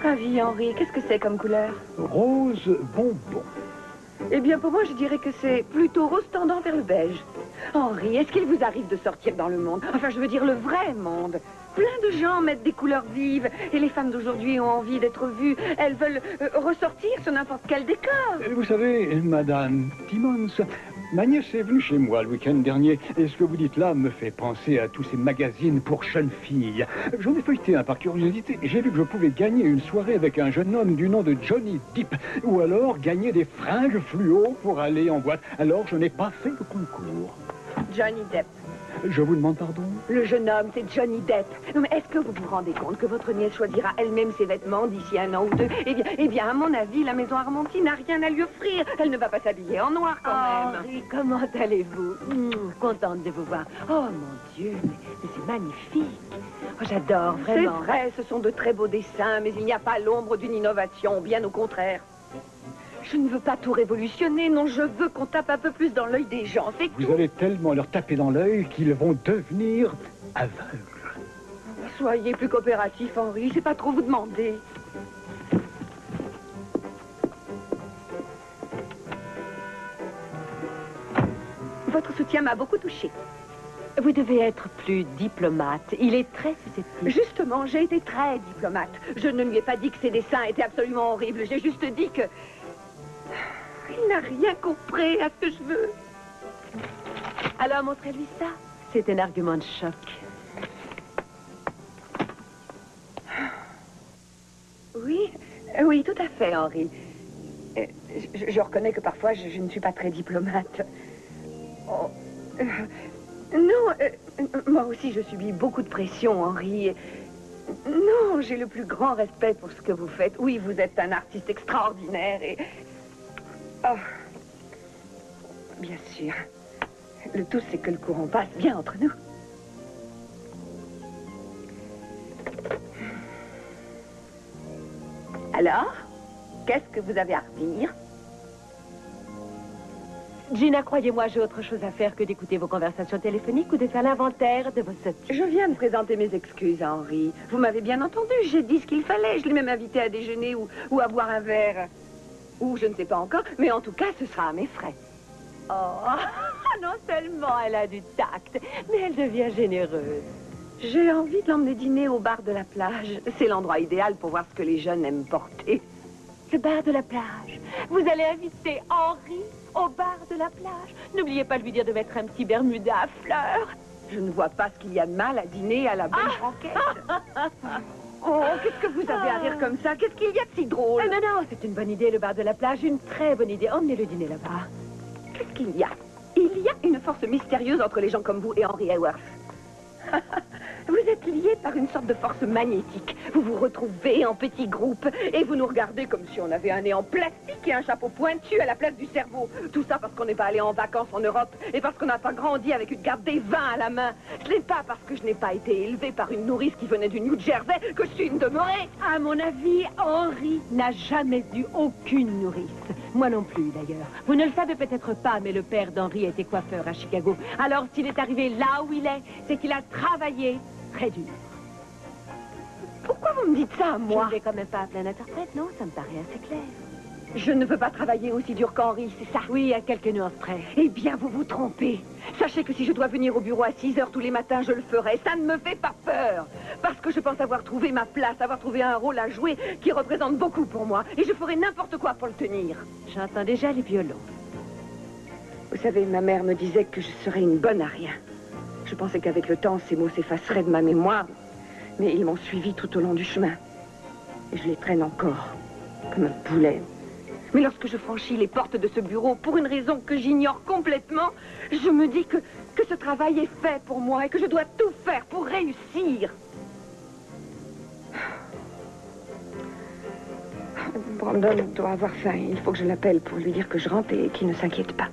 votre avis, Henri, qu'est-ce que c'est comme couleur? Rose bonbon. Eh bien, pour moi, je dirais que c'est plutôt rose tendant vers le beige. Henri, est-ce qu'il vous arrive de sortir dans le monde? Enfin, je veux dire le vrai monde. Plein de gens mettent des couleurs vives et les femmes d'aujourd'hui ont envie d'être vues. Elles veulent ressortir sur n'importe quel décor. Vous savez, Madame Timmons, ma nièce est venue chez moi le week-end dernier et ce que vous dites là me fait penser à tous ces magazines pour jeunes filles. J'en ai feuilleté un par curiosité et j'ai vu que je pouvais gagner une soirée avec un jeune homme du nom de Johnny Depp ou alors gagner des fringues fluo pour aller en boîte. Alors je n'ai pas fait le concours. Johnny Depp. Je vous demande pardon? Le jeune homme, c'est Johnny Depp. Non, mais est-ce que vous vous rendez compte que votre nièce choisira elle-même ses vêtements d'ici 1 an ou 2? Eh bien, à mon avis, la maison Armonti n'a rien à lui offrir. Elle ne va pas s'habiller en noir, quand même. Henri, comment allez-vous? Contente de vous voir. Oh, mon Dieu, mais c'est magnifique. Oh, j'adore, vraiment. C'est vrai, ce sont de très beaux dessins, mais il n'y a pas l'ombre d'une innovation, bien au contraire. Je ne veux pas tout révolutionner, non, je veux qu'on tape un peu plus dans l'œil des gens, c'est tout. Vous allez tellement leur taper dans l'œil qu'ils vont devenir aveugles. Soyez plus coopératif, Henri, c'est pas trop vous demander. Votre soutien m'a beaucoup touchée. Vous devez être plus diplomate. Il est très susceptible. Justement, j'ai été très diplomate. Je ne lui ai pas dit que ses dessins étaient absolument horribles. J'ai juste dit que... Il n'a rien compris à ce que je veux. Alors, montrez-lui ça. C'est un argument de choc. Oui, oui, tout à fait, Henri. Je reconnais que parfois, je ne suis pas très diplomate. Oh, non, moi aussi, je subis beaucoup de pression, Henri. Non, j'ai le plus grand respect pour ce que vous faites. Oui, vous êtes un artiste extraordinaire et... Oh, bien sûr. Le tout, c'est que le courant passe bien entre nous. Alors, qu'est-ce que vous avez à redire? Gina, croyez-moi, j'ai autre chose à faire que d'écouter vos conversations téléphoniques ou de faire l'inventaire de vos sottises. Je viens de présenter mes excuses à Henri. Vous m'avez bien entendu, j'ai dit ce qu'il fallait. Je l'ai même invité à déjeuner ou à boire un verre. Ou je ne sais pas encore, mais en tout cas, ce sera à mes frais. Oh, non seulement elle a du tact, mais elle devient généreuse. J'ai envie de l'emmener dîner au bar de la plage. C'est l'endroit idéal pour voir ce que les jeunes aiment porter. Le bar de la plage. Vous allez inviter Henri au bar de la plage. N'oubliez pas de lui dire de mettre un petit bermuda à fleurs. Je ne vois pas ce qu'il y a de mal à dîner à la belle franquette. Oh, qu'est-ce que vous avez à rire comme ça? Qu'est-ce qu'il y a de si drôle? Non, non, c'est une bonne idée, le bar de la plage. Une très bonne idée. Emmenez-le dîner là-bas. Qu'est-ce qu'il y a? Il y a une force mystérieuse entre les gens comme vous et Henry Haworth. Vous êtes liés par une sorte de force magnétique. Vous vous retrouvez en petits groupes et vous nous regardez comme si on avait un nez en plastique et un chapeau pointu à la place du cerveau. Tout ça parce qu'on n'est pas allé en vacances en Europe et parce qu'on n'a pas grandi avec une carte des vins à la main. Ce n'est pas parce que je n'ai pas été élevée par une nourrice qui venait du New Jersey que je suis une demeurée. À mon avis, Henri n'a jamais eu aucune nourrice. Moi non plus, d'ailleurs. Vous ne le savez peut-être pas, mais le père d'Henri était coiffeur à Chicago. Alors, s'il est arrivé là où il est, c'est qu'il a travaillé très dur. Pourquoi vous me dites ça à moi? Je ne vais quand même pas appeler un interprète, non? Ça me paraît assez clair. Je ne peux pas travailler aussi dur qu'Henri, c'est ça? Oui, à quelques nuances près. Eh bien, vous vous trompez. Sachez que si je dois venir au bureau à 6 heures tous les matins, je le ferai. Ça ne me fait pas peur. Parce que je pense avoir trouvé ma place, avoir trouvé un rôle à jouer qui représente beaucoup pour moi. Et je ferai n'importe quoi pour le tenir. J'entends déjà les violons. Vous savez, ma mère me disait que je serais une bonne à rien. Je pensais qu'avec le temps, ces mots s'effaceraient de ma mémoire. Mais ils m'ont suivi tout au long du chemin. Et je les traîne encore, comme un poulet. Mais lorsque je franchis les portes de ce bureau, pour une raison que j'ignore complètement, je me dis que ce travail est fait pour moi et que je dois tout faire pour réussir. Brandon doit avoir faim. Il faut que je l'appelle pour lui dire que je rentre et qu'il ne s'inquiète pas.